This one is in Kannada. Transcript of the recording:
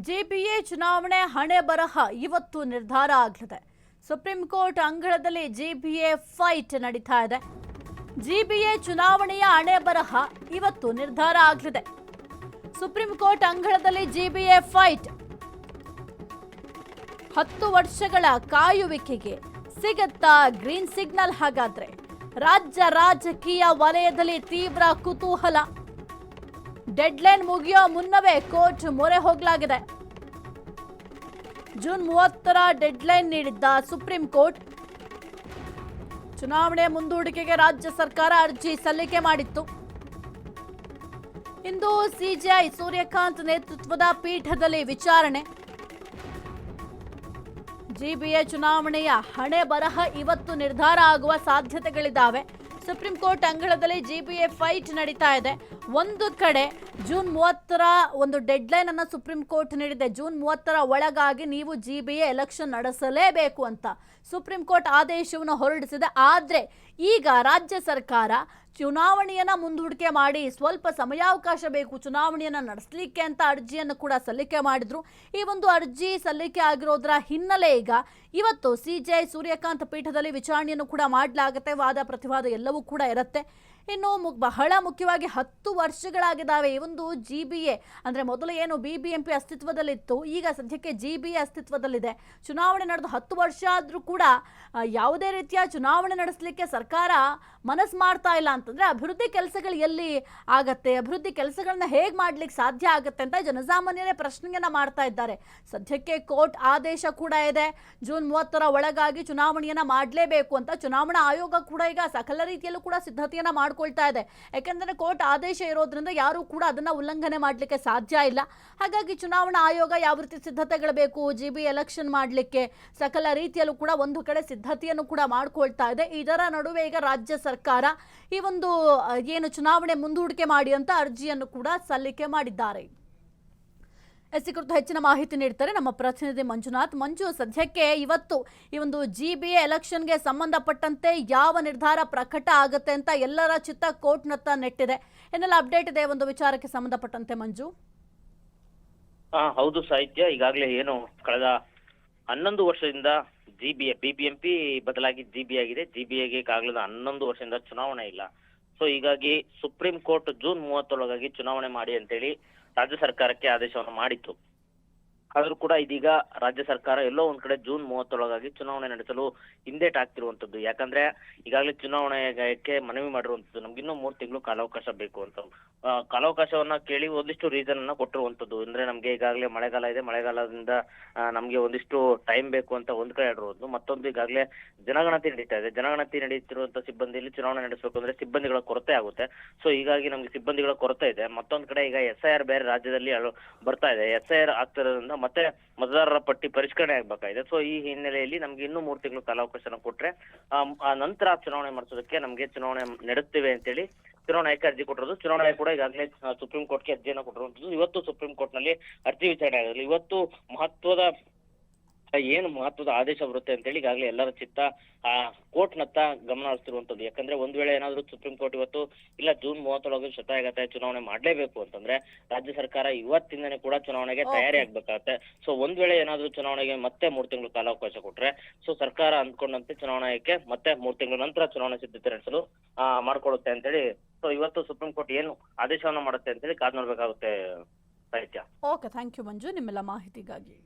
ಜೆಪಿಎ ಚುನಾವಣೆ ಹಣೆ ಬರಹ ಇವತ್ತು ನಿರ್ಧಾರ ಆಗಲಿದೆ. ಸುಪ್ರೀಂ ಕೋರ್ಟ್ ಅಂಗಳದಲ್ಲಿ ಜೆಪಿಎ ಫೈಟ್ ನಡೀತಾ ಇದೆ. ಜೆಪಿಎ ಚುನಾವಣೆಯ ಹಣೆ ಬರಹ ಇವತ್ತು ನಿರ್ಧಾರ ಆಗಲಿದೆ. ಸುಪ್ರೀಂ ಕೋರ್ಟ್ ಅಂಗಳದಲ್ಲಿ ಜೆಪಿಎ ಫೈಟ್. 10 ವರ್ಷಗಳ ಕಾಯುವಿಕೆಗೆ ಸಿಗತ್ತಾ ಗ್ರೀನ್ ಸಿಗ್ನಲ್? ಹಾಗಾದ್ರೆ ರಾಜ್ಯ ರಾಜಕೀಯ ವಲಯದಲ್ಲಿ ತೀವ್ರ ಕುತೂಹಲ. ಡೆಡ್ಲೈನ್ ಮುಗಿಯೋ ಮುನ್ನವೇ ಕೋರ್ಟ್ ಮೊರೆ ಹೋಗಲಾಗಿದೆ. ಜೂನ್ 30ರ ಡೆಡ್ಲೈನ್ ನೀಡಿದ್ದ ಸುಪ್ರೀಂ ಕೋರ್ಟ್ ಚುನಾವಣೆ ಮುಂದೂಡಿಕೆಗೆ ರಾಜ್ಯ ಸರ್ಕಾರ ಅರ್ಜಿ ಸಲ್ಲಿಕೆ ಮಾಡಿತ್ತು. ಇಂದು ಸಿಜೆಐ ಸೂರ್ಯಕಾಂತ್ ನೇತೃತ್ವದ ಪೀಠದಲ್ಲಿ ವಿಚಾರಣೆ. ಜೆಪಿಎ ಚುನಾವಣೆಯ ಹಣೆ ಬರಹ ಇವತ್ತು ನಿರ್ಧಾರ ಆಗುವ ಸಾಧ್ಯತೆಗಳಿದ್ದಾವೆ. ಸುಪ್ರೀಂ ಕೋರ್ಟ್ ಅಂಗಳದಲ್ಲಿ ಜೆಪಿಎ ಫೈಟ್ ನಡೀತಾ ಇದೆ. ಒಂದು ಕಡೆ ಜೂನ್ 30ರ ಒಂದು ಡೆಡ್ಲೈನ್ ಅನ್ನು ಸುಪ್ರೀಂ ಕೋರ್ಟ್ ನೀಡಿದೆ. ಜೂನ್ 30ರ ಒಳಗಾಗಿ ನೀವು ಜೆಪಿಎ ಎಲೆಕ್ಷನ್ ನಡೆಸಲೇಬೇಕು ಅಂತ ಸುಪ್ರೀಂ ಕೋರ್ಟ್ ಆದೇಶವನ್ನು ಹೊರಡಿಸಿದೆ. ಆದರೆ ಈಗ ರಾಜ್ಯ ಸರ್ಕಾರ ಚುನಾವಣೆಯನ್ನ ಮುಂದೂಡಿಕೆ ಮಾಡಿ ಸ್ವಲ್ಪ ಸಮಯಾವಕಾಶ ಬೇಕು ಚುನಾವಣೆಯನ್ನ ನಡೆಸಲಿಕ್ಕೆ ಅಂತ ಅರ್ಜಿಯನ್ನು ಕೂಡ ಸಲ್ಲಿಕೆ ಮಾಡಿದ್ರು. ಈ ಒಂದು ಅರ್ಜಿ ಸಲ್ಲಿಕೆ ಆಗಿರೋದ್ರ ಹಿನ್ನೆಲೆ ಈಗ ಇವತ್ತು ಸಿಜೆಐ ಸೂರ್ಯಕಾಂತ್ ಪೀಠದಲ್ಲಿ ವಿಚಾರಣೆಯನ್ನು ಕೂಡ ಮಾಡಲಾಗುತ್ತೆ. ವಾದ ಪ್ರತಿವಾದ ಎಲ್ಲವೂ ಕೂಡ ಇರುತ್ತೆ. ಇನ್ನು ಬಹಳ ಮುಖ್ಯವಾಗಿ 10 ವರ್ಷಗಳಾಗಿದ್ದಾವೆ ಈ ಒಂದು ಜೆಪಿಎ ಅಂದರೆ ಮೊದಲು ಏನು ಬಿಬಿಎಂಪಿ ಅಸ್ತಿತ್ವದಲ್ಲಿತ್ತು, ಈಗ ಸದ್ಯಕ್ಕೆ ಜೆಪಿಎ ಅಸ್ತಿತ್ವದಲ್ಲಿದೆ. ಚುನಾವಣೆ ನಡೆದು 10 ವರ್ಷ ಆದರೂ ಕೂಡ ಯಾವುದೇ ರೀತಿಯ ಚುನಾವಣೆ ನಡೆಸಲಿಕ್ಕೆ ಸರ್ಕಾರ ಮನಸ್ಸು ಮಾಡ್ತಾ ಇಲ್ಲ ಅಂತಂದ್ರೆ ಅಭಿವೃದ್ಧಿ ಕೆಲಸಗಳು ಎಲ್ಲಿ ಆಗತ್ತೆ, ಅಭಿವೃದ್ಧಿ ಕೆಲಸಗಳನ್ನ ಹೇಗೆ ಮಾಡ್ಲಿಕ್ಕೆ ಸಾಧ್ಯ ಆಗುತ್ತೆ ಅಂತ ಜನಸಾಮಾನ್ಯರೇ ಪ್ರಶ್ನೆಯನ್ನ ಮಾಡ್ತಾ ಇದ್ದಾರೆ. ಸದ್ಯಕ್ಕೆ ಕೋರ್ಟ್ ಆದೇಶ ಕೂಡ ಇದೆ. ಜೂನ್ 30ರ ಒಳಗಾಗಿ ಚುನಾವಣೆಯನ್ನ ಮಾಡಲೇಬೇಕು ಅಂತ ಚುನಾವಣಾ ಆಯೋಗ ಕೂಡ ಈಗ ಸಕಲ ರೀತಿಯಲ್ಲೂ ಕೂಡ ಸಿದ್ಧತೆಯನ್ನ ಮಾಡ್ಕೊಳ್ತಾ ಇದೆ. ಯಾಕೆಂದ್ರೆ ಕೋರ್ಟ್ ಆದೇಶ ಇರೋದ್ರಿಂದ ಯಾರು ಕೂಡ ಅದನ್ನ ಉಲ್ಲಂಘನೆ ಮಾಡಲಿಕ್ಕೆ ಸಾಧ್ಯ ಇಲ್ಲ. ಹಾಗಾಗಿ ಚುನಾವಣಾ ಆಯೋಗ ಯಾವ ರೀತಿ ಸಿದ್ಧತೆಗಳು ಬೇಕು ಜೆಪಿಎ ಎಲೆಕ್ಷನ್ ಮಾಡಲಿಕ್ಕೆ ಸಕಲ ರೀತಿಯಲ್ಲೂ ಕೂಡ ಒಂದು ಕಡೆ ಸಿದ್ಧತೆಯನ್ನು ಕೂಡ ಮಾಡ್ಕೊಳ್ತಾ ಇದೆ. ಇದರ ನಡುವೆ ಈಗ ರಾಜ್ಯ ಸರ್ಕಾರ ಈ ಒಂದು ಏನು ಚುನಾವಣೆ ಮುಂದೂಡಿಕೆ ಮಾಡಿ ಅಂತ ಅರ್ಜಿಯನ್ನು ಕೂಡ ಸಲ್ಲಿಕೆ ಮಾಡಿದ್ದಾರೆ. ಈ ಕುರಿತು ಹೆಚ್ಚಿನ ಮಾಹಿತಿ ನೀಡ್ತಾರೆ ನಮ್ಮ ಪ್ರತಿನಿಧಿ ಮಂಜುನಾಥ್. ಮಂಜು, ಸದ್ಯಕ್ಕೆ ಇವತ್ತು ಈ ಒಂದು ಜೆಪಿಎ ಎಲೆಕ್ಷನ್ಗೆ ಸಂಬಂಧಪಟ್ಟಂತೆ ಯಾವ ನಿರ್ಧಾರ ಪ್ರಕಟ ಆಗುತ್ತೆ ಅಂತ ಎಲ್ಲರ ಚಿತ್ತ ಕೋರ್ಟ್ನತ್ತ ನೆಟ್ಟಿದೆ. ಏನೆಲ್ಲ ಅಪ್ಡೇಟ್ ಇದೆ ಒಂದು ವಿಚಾರಕ್ಕೆ ಸಂಬಂಧಪಟ್ಟಂತೆ ಮಂಜು? ಹೌದು ಸಾಹಿತ್ಯ, ಈಗಾಗಲೇ ಏನು ಕಳೆದ 11 ವರ್ಷದಿಂದ ಬಿಬಿಎಂಪಿ ಬದಲಾಗಿ ಜೆಪಿಎ ಆಗಿದೆ. ಜೆಪಿಎಗೆ ಈಗಾಗಲೇ 11 ವರ್ಷದಿಂದ ಚುನಾವಣೆ ಇಲ್ಲ. ಸೊ ಹೀಗಾಗಿ ಸುಪ್ರೀಂ ಕೋರ್ಟ್ ಜೂನ್ 30ರೊಳಗಾಗಿ ಚುನಾವಣೆ ಮಾಡಿ ಅಂತೇಳಿ ರಾಜ್ಯ ಸರ್ಕಾರಕ್ಕೆ ಆದೇಶವನ್ನು ಮಾಡಿತ್ತು. ಆದ್ರೂ ಕೂಡ ಇದೀಗ ರಾಜ್ಯ ಸರ್ಕಾರ ಎಲ್ಲೋ ಒಂದ್ ಕಡೆ ಜೂನ್ 30ರೊಳಗಾಗಿ ಚುನಾವಣೆ ನಡೆಸಲು ಹಿಂದೇಟಾಗ್ತಿರುವಂತದ್ದು. ಯಾಕಂದ್ರೆ ಈಗಾಗಲೇ ಚುನಾವಣೆಗೆ ಮನವಿ ಮಾಡಿರುವಂತದ್ದು ನಮ್ಗೆ ಇನ್ನೂ 3 ತಿಂಗಳು ಕಾಲಾವಕಾಶ ಬೇಕು ಅಂತ. ಕಾಲಾವಕಾಶವನ್ನ ಕೇಳಿ ಒಂದಿಷ್ಟು ರೀಸನ್ ಅನ್ನ ಕೊಟ್ಟಿರುವಂತದ್ದು. ಅಂದ್ರೆ ನಮ್ಗೆ ಈಗಾಗಲೇ ಮಳೆಗಾಲ ಇದೆ, ಮಳೆಗಾಲದಿಂದ ನಮ್ಗೆ ಒಂದಿಷ್ಟು ಟೈಮ್ ಬೇಕು ಅಂತ ಒಂದ್ ಕಡೆ ಹೇಳಿರೋದು. ಮತ್ತೊಂದು ಈಗಾಗಲೇ ಜನಗಣತಿ ನಡೀತಾ ಇದೆ. ಜನಗಣತಿ ನಡೀತಿರುವಂತ ಸಿಬ್ಬಂದಿಯಲ್ಲಿ ಚುನಾವಣೆ ನಡೆಸಬೇಕು ಅಂದ್ರೆ ಸಿಬ್ಬಂದಿಗಳ ಕೊರತೆ ಆಗುತ್ತೆ. ಸೊ ಹೀಗಾಗಿ ನಮ್ಗೆ ಸಿಬ್ಬಂದಿಗಳ ಕೊರತೆ ಇದೆ. ಮತ್ತೊಂದ್ ಕಡೆ ಈಗ SIR ಬೇರೆ ರಾಜ್ಯದಲ್ಲಿ ಬರ್ತಾ ಇದೆ. SIR ಆಗ್ತಿರೋದ್ರಿಂದ ಮತ್ತೆ ಮತದಾರರ ಪಟ್ಟಿ ಪರಿಷ್ಕರಣೆ ಆಗ್ಬೇಕಾಗಿದೆ. ಸೊ ಈ ಹಿನ್ನೆಲೆಯಲ್ಲಿ ನಮ್ಗೆ ಇನ್ನೂ 3 ತಿಂಗಳು ಕಾಲಾವಕಾಶನ ಕೊಟ್ರೆ ಆ ನಂತರ ಚುನಾವಣೆ ಮಾಡಿಸೋದಕ್ಕೆ ನಮ್ಗೆ ಚುನಾವಣೆ ನಡೆಸ್ತೇವೆ ಅಂತೇಳಿ ಚುನಾವಣಾ ಆಯೋಗ ಅರ್ಜಿ ಕೊಟ್ಟಿರೋದು. ಚುನಾವಣಾ ಆಯೋಗ ಕೂಡ ಈಗಾಗಲೇ ಸುಪ್ರೀಂ ಕೋರ್ಟ್ಗೆ ಅರ್ಜಿಯನ್ನು ಕೊಟ್ಟಿರುವಂತದ್ದು. ಇವತ್ತು ಸುಪ್ರೀಂ ಕೋರ್ಟ್ ನಲ್ಲಿ ಅರ್ಜಿ ವಿಚಾರಣೆ ಆಗಿರಲಿ. ಇವತ್ತು ಮಹತ್ವದ ಆದೇಶ ಬರುತ್ತೆ ಅಂತೇಳಿ ಈಗಾಗಲೇ ಎಲ್ಲರ ಚಿತ್ತ ಕೋರ್ಟ್ನತ್ತ ಗಮನ ಹರಿಸ್ತಿರುವಂತದ್ದು. ಯಾಕಂದ್ರೆ ಒಂದ್ ವೇಳೆ ಏನಾದ್ರು ಸುಪ್ರೀಂ ಕೋರ್ಟ್ ಇವತ್ತು ಇಲ್ಲ ಜೂನ್ 30ರೊಳಗೆ ಶತಾಯಗತಾಯ ಚುನಾವಣೆ ಮಾಡ್ಲೇಬೇಕು ಅಂತಂದ್ರೆ ರಾಜ್ಯ ಸರ್ಕಾರ ಇವತ್ತಿಂದನೇ ಕೂಡ ಚುನಾವಣೆಗೆ ತಯಾರಿ ಆಗ್ಬೇಕಾಗತ್ತೆ. ಸೊ ಒಂದ್ ವೇಳೆ ಏನಾದ್ರು ಚುನಾವಣೆಗೆ ಮತ್ತೆ 3 ತಿಂಗಳು ಕಾಲಾವಕಾಶ ಕೊಟ್ರೆ ಸೊ ಸರ್ಕಾರ ಅಂದ್ಕೊಂಡಂತೆ ಚುನಾವಣಾ ಆಯೋಗಕ್ಕೆ ಮತ್ತೆ 3 ತಿಂಗಳ ನಂತರ ಚುನಾವಣೆ ಸಿದ್ಧತೆ ನಡೆಸಲು ಮಾಡ್ಕೊಡುತ್ತೆ ಅಂತೇಳಿ. ಸೊ ಇವತ್ತು ಸುಪ್ರೀಂ ಕೋರ್ಟ್ ಏನು ಆದೇಶವನ್ನ ಮಾಡುತ್ತೆ ಅಂತೇಳಿ ಕಾದ್ ನೋಡ್ಬೇಕಾಗುತ್ತೆ ಸಾಹಿತ್ಯ. ಓಕೆ, ಥ್ಯಾಂಕ್ ಯು ಮಂಜು ನಿಮ್ಮೆಲ್ಲ ಮಾಹಿತಿಗಾಗಿ.